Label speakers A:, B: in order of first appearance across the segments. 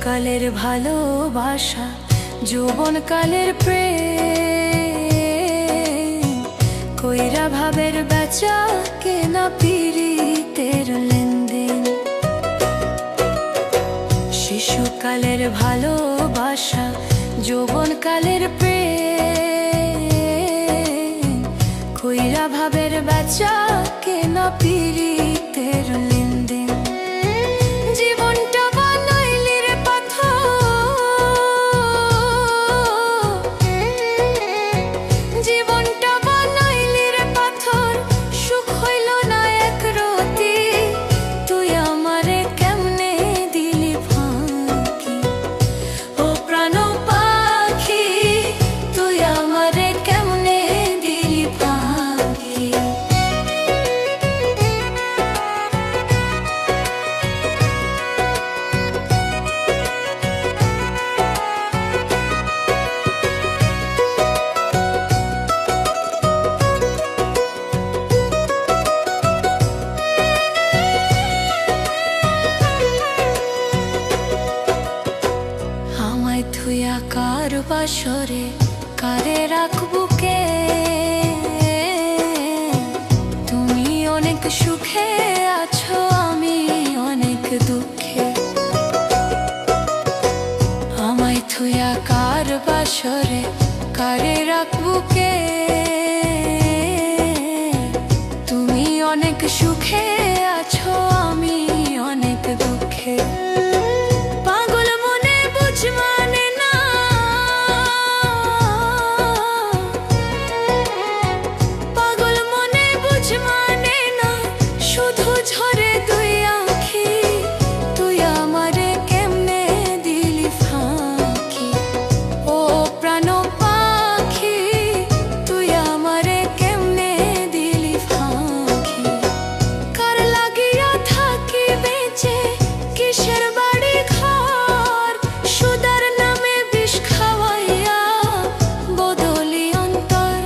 A: শিশুকালের ভালোবাসা, যৌবনকালের প্রেম, কইরা ভাবের বেচা কেনা পিরিতের লেনদেন। শিশুকালের ভালোবাসা, যৌবনকালের প্রেম, কইরা ভাবের বেচা কেনা পিরিতের লেনদেন। জীবনটা বানাইলি রে পাথর, জীবনটা বানাইলি রে পাথর, সুখ হইল না এক রতি। তুই আমারে কেমনে দিলি ফাঁকি, ও প্রাণ পাখি, তুই আমারে কেমনে দিলি ফাঁকি। আমায় থুইয়া কার বাসরে কারে রাখবো কে? তুমি অনেক সুখে আছো, আমি অনেক দুঃখে। আমায় থুইয়া কার বাসরে কারে রাখবো কে? তুমি অনেক সুখে আছো, আমি অনেক দুঃখে। পাগল মনে বুঝ মানে না, পাগল মনে বুঝ মানে না, শুধু ঝরে দুই আঁখি। তুই আমারে কেমনে দিলি ফাঁকি, ও প্রাণ পাখি, তুই আমারে কেমনে দিলি ফাঁকি। কার লাগিয়া থাকি বেঁচে, কিসের বাড়ি ঘর, সুদার নামে বিষ খাওয়াইয়া বদলি অন্তর।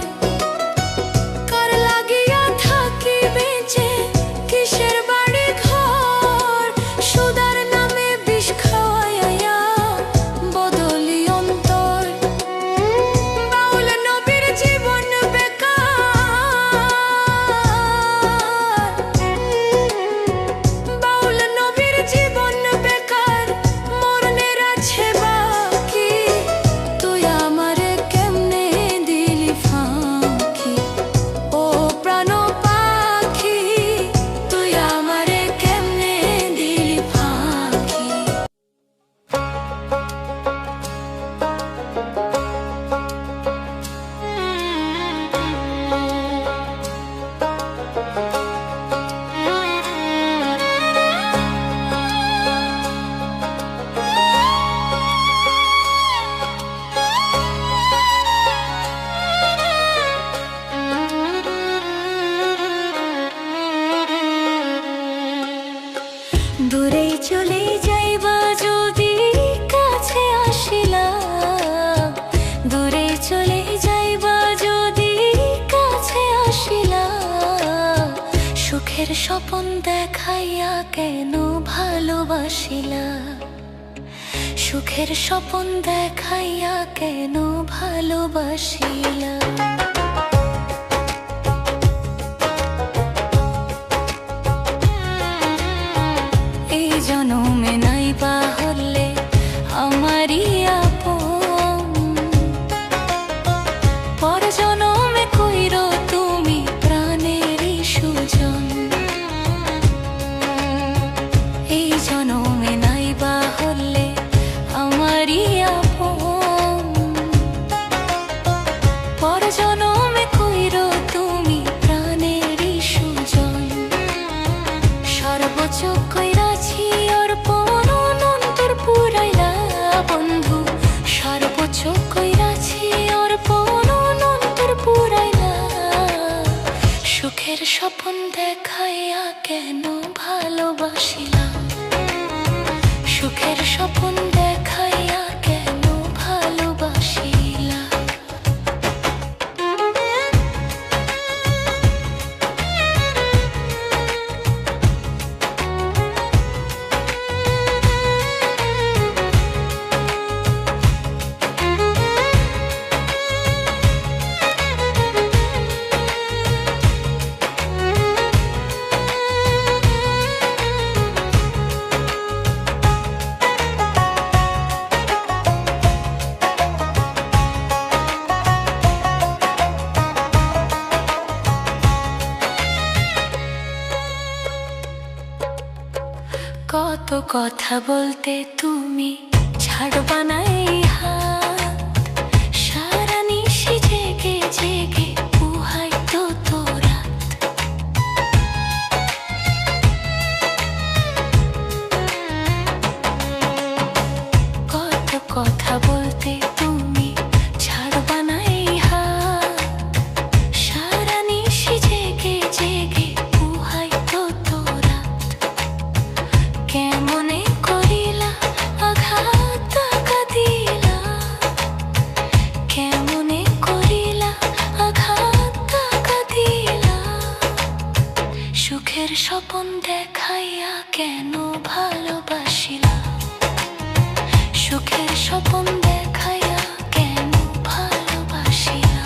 A: কার লাগিয়া থাকি বেঁচে, কিসের বাড়ি ঘর, সুদার নামে বিষ খাওয়াইয়া বদলি অন্তর। বাউল নবীর জীবন বেকার, বাউল নবীর জীবন বেকার, মরণের আছে বাকি। তুই আমারে কেমনে দিলি ফাঁকি, ও প্রাণ পাখি, তুই আমারে কেমনে দিলি ফাঁকি। দূরে চলে যাইবা যদি কাছে আসিলা, দূরে চলে যাইবা যদি কাছে আসিলা। সুখের স্বপন দেখাইয়া কেন ভালোবাসিলা, সুখের স্বপন দেখাইয়া কেন ভালোবাসিলা। এই জনমে নাইবা হলে আমারই আপন, পর জনমে কইরো তুমি প্রাণেরই সুজন। এই জনমে নাইবা হলে আমারই আপন, পর জনমে কইরো তুমি প্রাণেরই সুজন। সর্বোচ্চ কইরাছি অর্পণ, অনন্তর পুরাইলা বন্ধু। সর্বোচ্চ কইরাছি অর্পণ, অনন্তর পুরাইলা। সুখের স্বপন দেখাইয়া কেন ভালোবাসিলা, সুখের স্বপন দেখাইয়া কেন ভালোবাসিলা। কত কথা বলতে তুমি ছাড়বা না এই হাত, সারা নিশি জেগে জেগে পুহাই তো তোরা। কত কথা বলতে তুমি ছাড়বা না এই হাত, সারা নিশি জেগে জেগে পুহাই তো তোরা। কেমনে করিলা আঘাত টাকা দিলা, কেমনে করিলা আঘাত টাকা দিলা। সুখের স্বপন দেখাইয়া কেন ভালোবাসিলা, সুখের স্বপন দেখাইয়া কেন ভালোবাসিলা।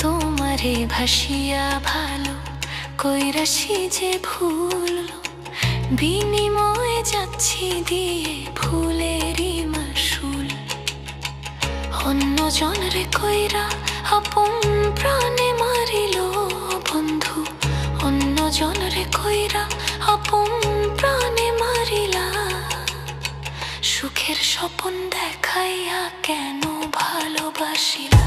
A: তোমারে ভাসিয়া ভালো কইরাছি যে ভুল, বিনিময়ে যাচ্ছি দিয়ে ফুলেরই মাসুল। অন্য জনরে কইরা আপন প্রাণে মারিল বন্ধু, অন্য জনরে কইরা আপন প্রাণে মারিলা। সুখের স্বপন দেখাইয়া কেন ভালোবাসিলা।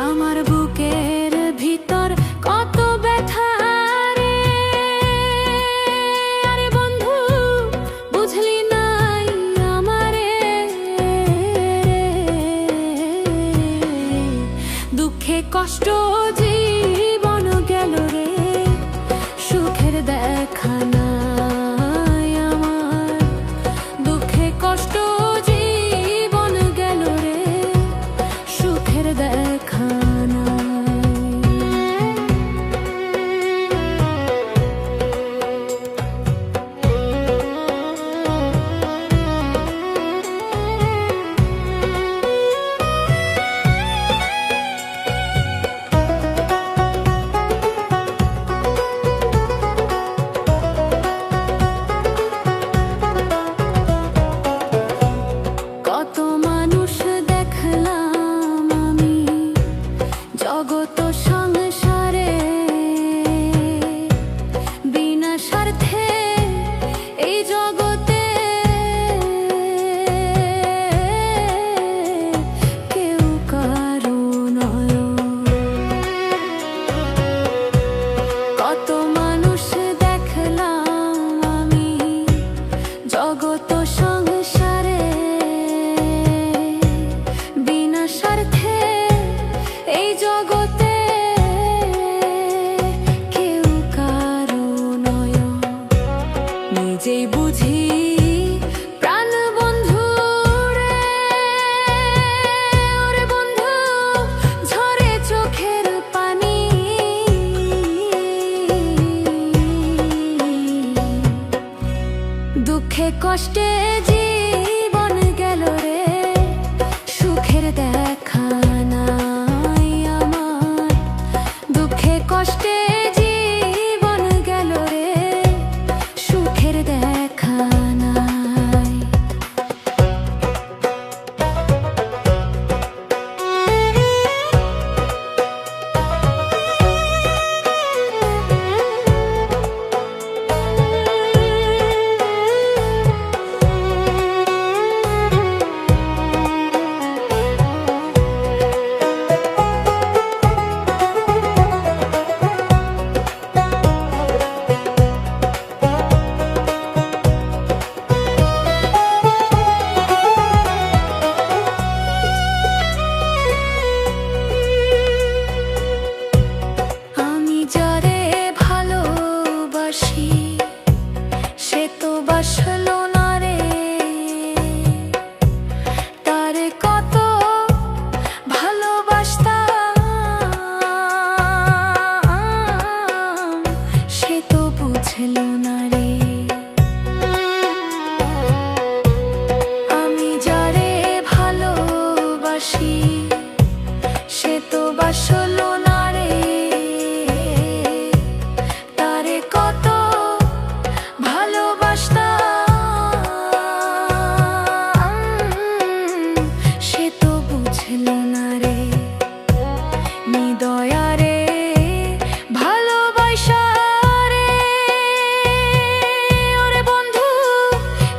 A: আমার বুকের ভিতর কত ব্যথা রে, আরে বন্ধু বুঝলি নাই আমারে, দুঃখে কষ্ট জীবন গেল রে, সুখের দেখা নাই আমার, দুঃখে কষ্ট জীবন গেল রে, সুখের দেখা কত মানুষ দেখলাম আমি জগত সংসারে, বিনা স্বার্থে এই জগতে কেউ কারো নয়, কত মানুষ দেখলাম আমি জগত সংসারে, বিনা স্বার্থে এই জগতে কেউ কারো নয়, নিজেই বুঝি প্রাণ বন্ধু রে, ওরে বন্ধু ঝরে চোখের পানি, দুঃখে কষ্টে জীবন গেল রে, সুখের দেখা নাই আমার, দুঃখে কষ্টে জীবন গেল রে, সুখের দেখা নাই। আমি যারে ভালোবাসি সে তো বাসলো না রে, তারে কত ভালোবাসতাম সে তো বুঝলো না রে, আমি যারে ভালোবাসি সে তো বাসলো না রে, তারে কত ভালোবাসতাম সে তো বুঝলো না রে, নিদয়া রে ভালোবাসা রে, ওরে বন্ধু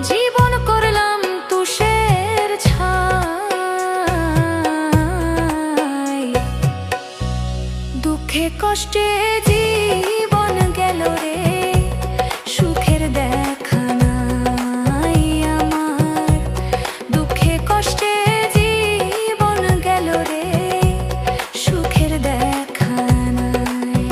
A: জীবন করলাম তুষের ছাই, দুঃখে কষ্টে জীবন গেল রে, সুখের দেখা নাই আমার, দুঃখে কষ্টে জীবন গেল রে, সুখের দেখা নাই।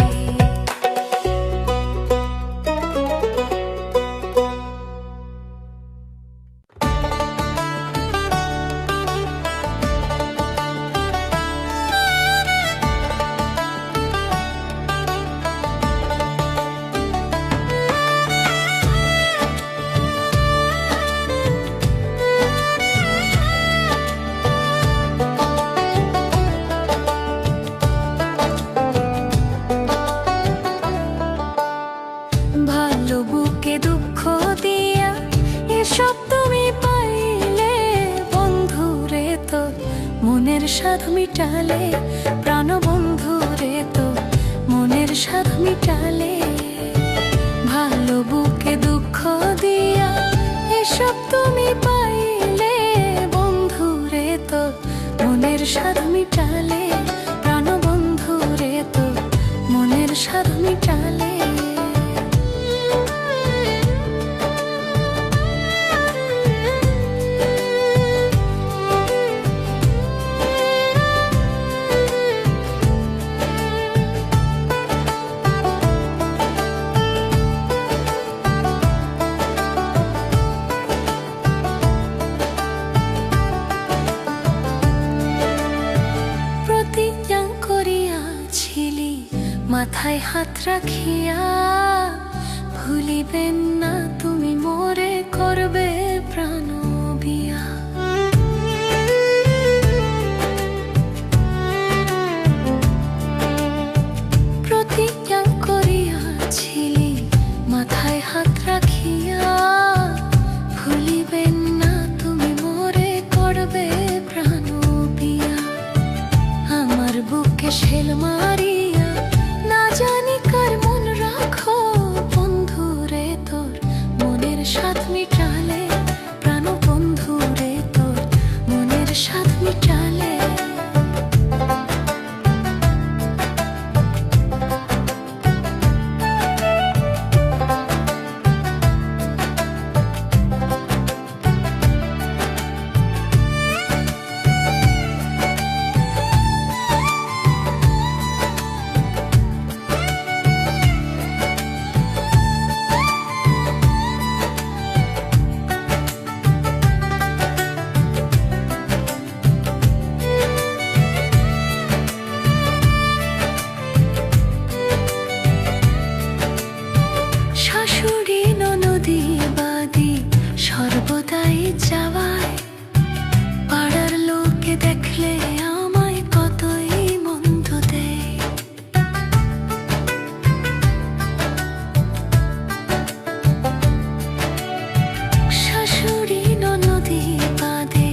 A: মিটালে, ভালো বুকে দুঃখ দিয়া এসব তুমি পাইলে, বন্ধুরে তো মনের স্বাদ মিটালে, প্রাণ বন্ধুরে তো মনের স্বাদ মিটালে। মাথায় হাত রাখিয়া ভুলিবেন না তুমি মোরে, করবে প্রাণ বিয়া। প্রতিজ্ঞা করিয়াছিলি মাথায় হাত রাখিয়া, ভুলিবেন না তুমি মোরে, করবে প্রাণ বিয়া। আমার বুকে শেল মারিয়া জানি কার মন রাখো, বন্ধুরে তোর মনের স্বাদ মিটালে, প্রাণ বন্ধুরে তোর মনের স্বাদ মিটালে। সর্বদাই যাওয়ায় পাড়ার লোকে দেখলে আমায় কতই মন্দ দেয়। শাশুড়ি ননদি বাদে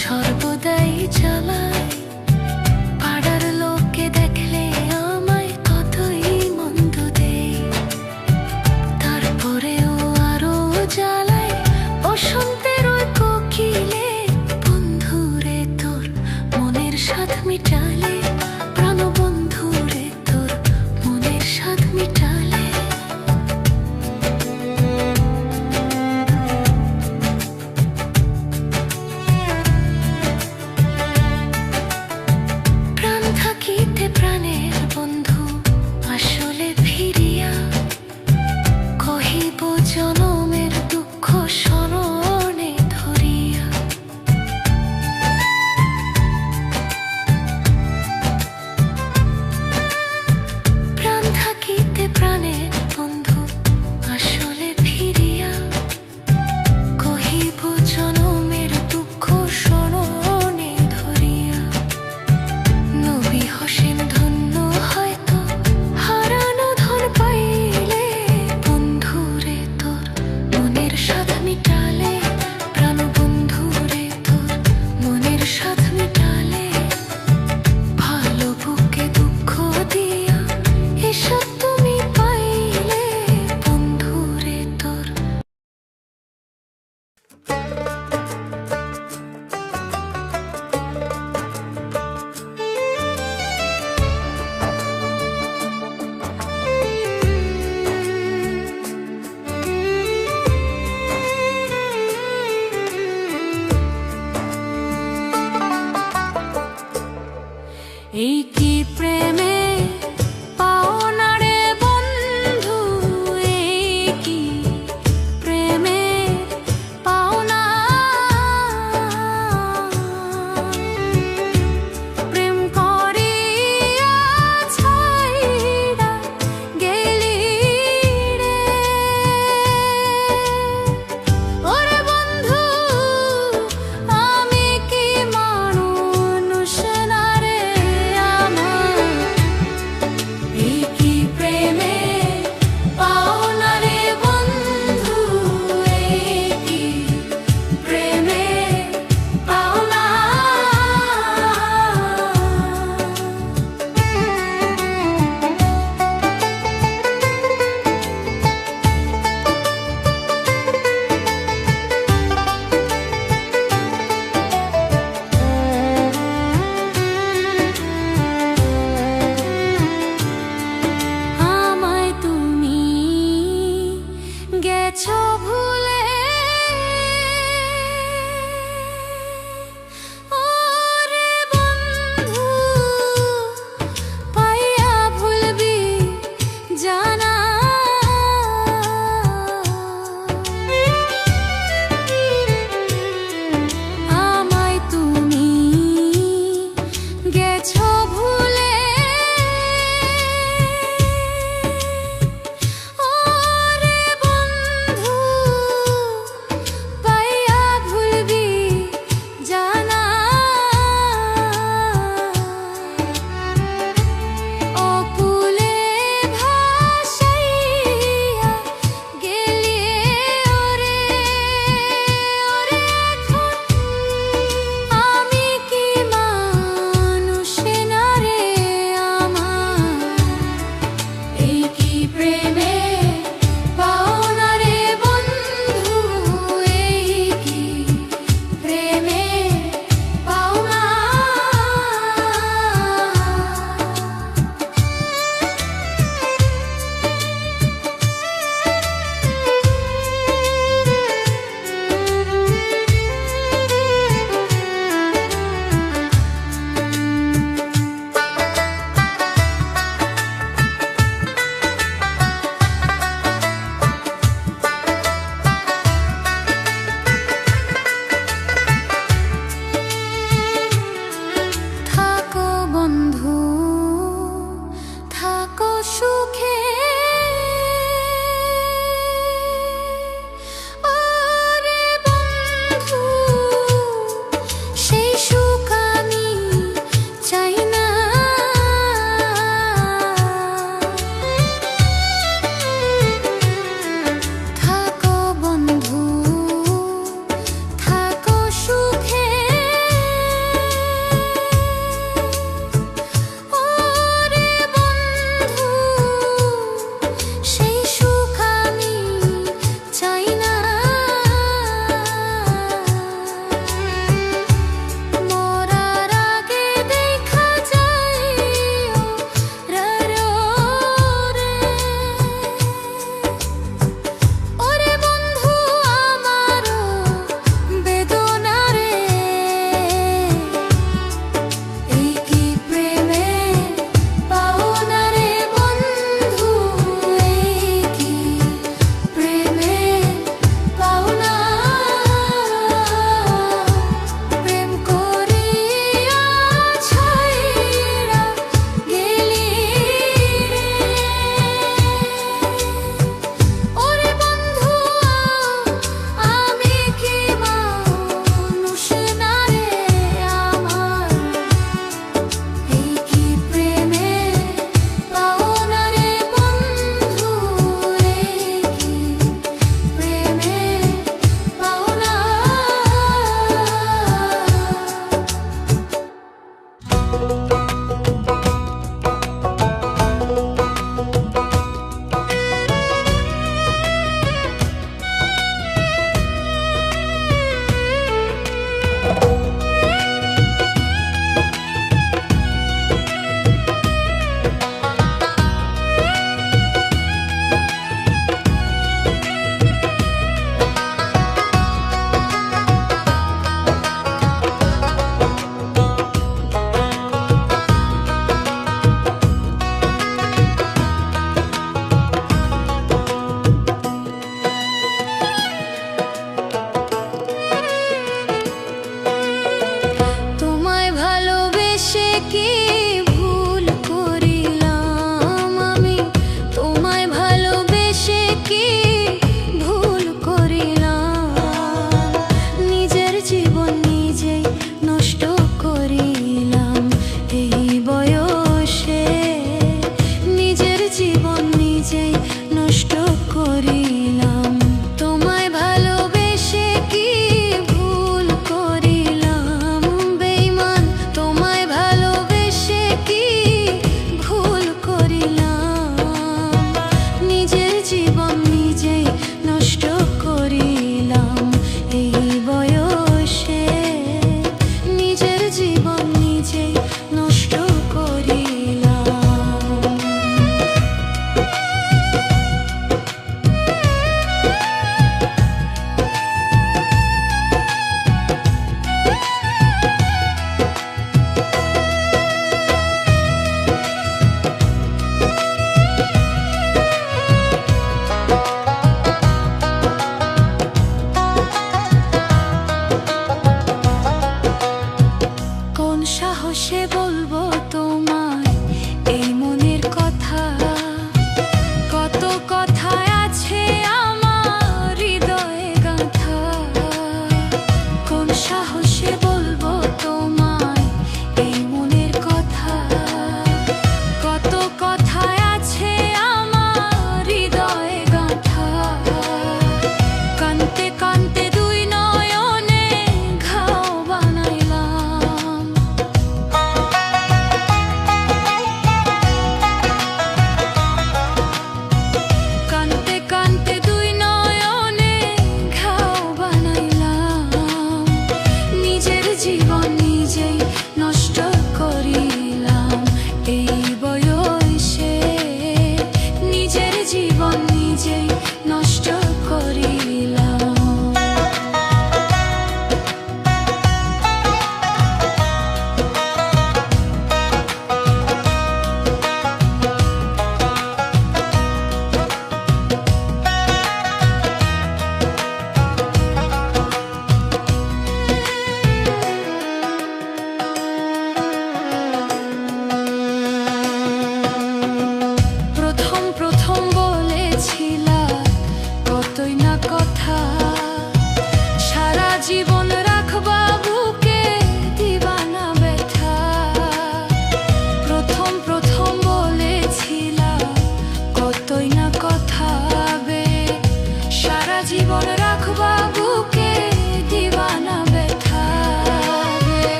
A: সর্বদাই জ্বালায়, পাড়ার লোকে দেখলে আমায় কতই মন্দ দেয়। তারপরেও আরো জ্বালায় বসন্তের ওই কোকিলে, বন্ধুরে তোর মনের স্বাদ মিটালে, প্রাণ বন্ধুরে তোর মনের স্বাদ মিটালে। প্রাণ থাকিতে প্রাণের বন্ধু আসলে ফিরিয়া, কহিব জনমের দুঃখ স্মরণে ধরিয়া। প্রাণ থাকিতে প্রাণের বন্ধু আসলে ফিরিয়া, কহিব জনমের দুঃখ স্মরণে ধরিয়া। নবী হোসেন ধন্য হয়তো হারানো ধন পাইলে, বন্ধুরে তোর মনের স্বাদ মিটালে, প্রাণ বন্ধুরে তোর মনের স্বাদ মিটালে। ভালো বুকে দুঃখ দিয়া এসব তুমি পাইলে, বন্ধুরে তোর। এই কি প্রেমে পাওনা রে বন্ধু, এই কি প্রেমে পাওনা। প্রেম করিয়া ছাইড়া গেলি রে, ওরে বন্ধু আমি কি মানুষ না রে, আমার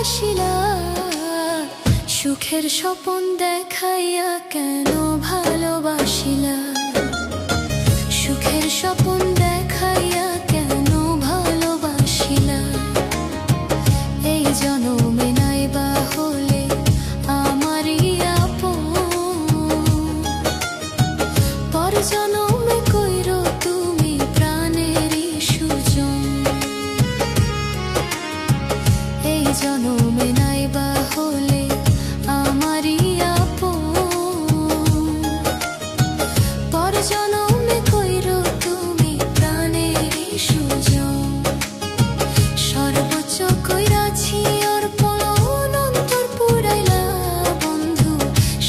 A: ভালোবাসিলা, সুখের স্বপন দেখাইয়া কেন ভালোবাসিলা, সুখের স্বপন দেখাইয়া কেন ভালোবাসিলা। এই জনমে নাইবা হলে আমারই আপন, পর জনমে কইরো তুমি প্রাণেরই সুজন। এই জনমে নাইবা হলে আমারই আপন, পর জনমে কইরো তুমি প্রাণেরই সুজন। সর্বোচ্চ কইরাছি অর্পণ অন্তর পুরাইলা বন্ধু,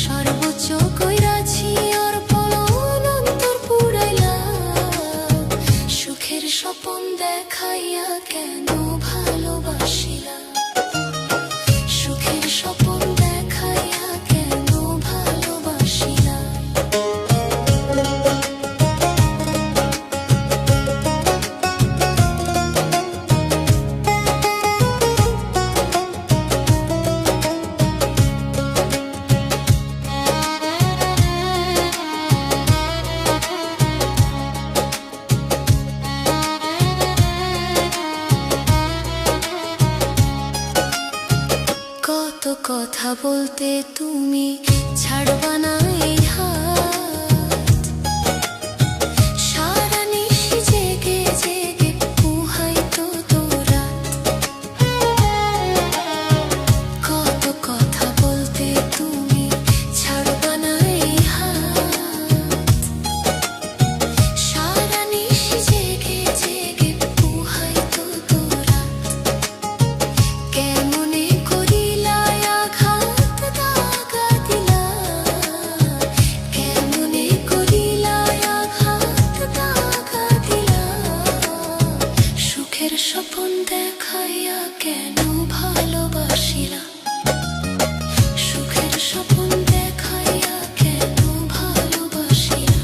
A: সর্বোচ্চ কইরাছি অর্পণ অন্তর পুরাইলা। সুখের স্বপন দেখাইয়া কেন ভালোবাসিলা, সুখের স্বপন দেখাইয়া কেন ভালোবাসিলা। কত কথা বলতে তুমি ছাড়বা না এই হাত, সারা নিশি জেগে জেগে পুহাইতো তোরা। কত কথা বলতে তুমি ছাড়বা না এই হাত, সারা নিশি জেগে জেগে পুহাইতো তোরা। কেমনে করিলা আঘাত দাগা দিলা, কেমনে করিলা আঘাত দাগা দিলা। সুখের স্বপন দেখাইয়া কেন ভালোবাসিলা, সুখের স্বপন দেখাইয়া কেন ভালোবাসিলা।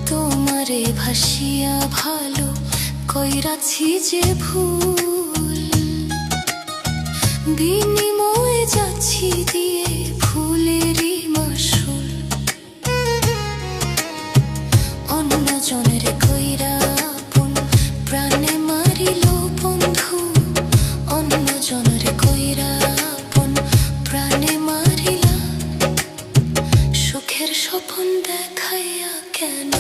A: তোমারে ভাসিয়া ভালো কইরাছি যে ভুল, বিনিময়ে যাচ্ছি দিয়ে ফুলেরই মাসুল। অন্য জনের কইরা আপন প্রাণে মারিল বন্ধু, অন্য জনের কইরা আপন প্রাণে মারিলা। সুখের স্বপন দেখাইয়া কেন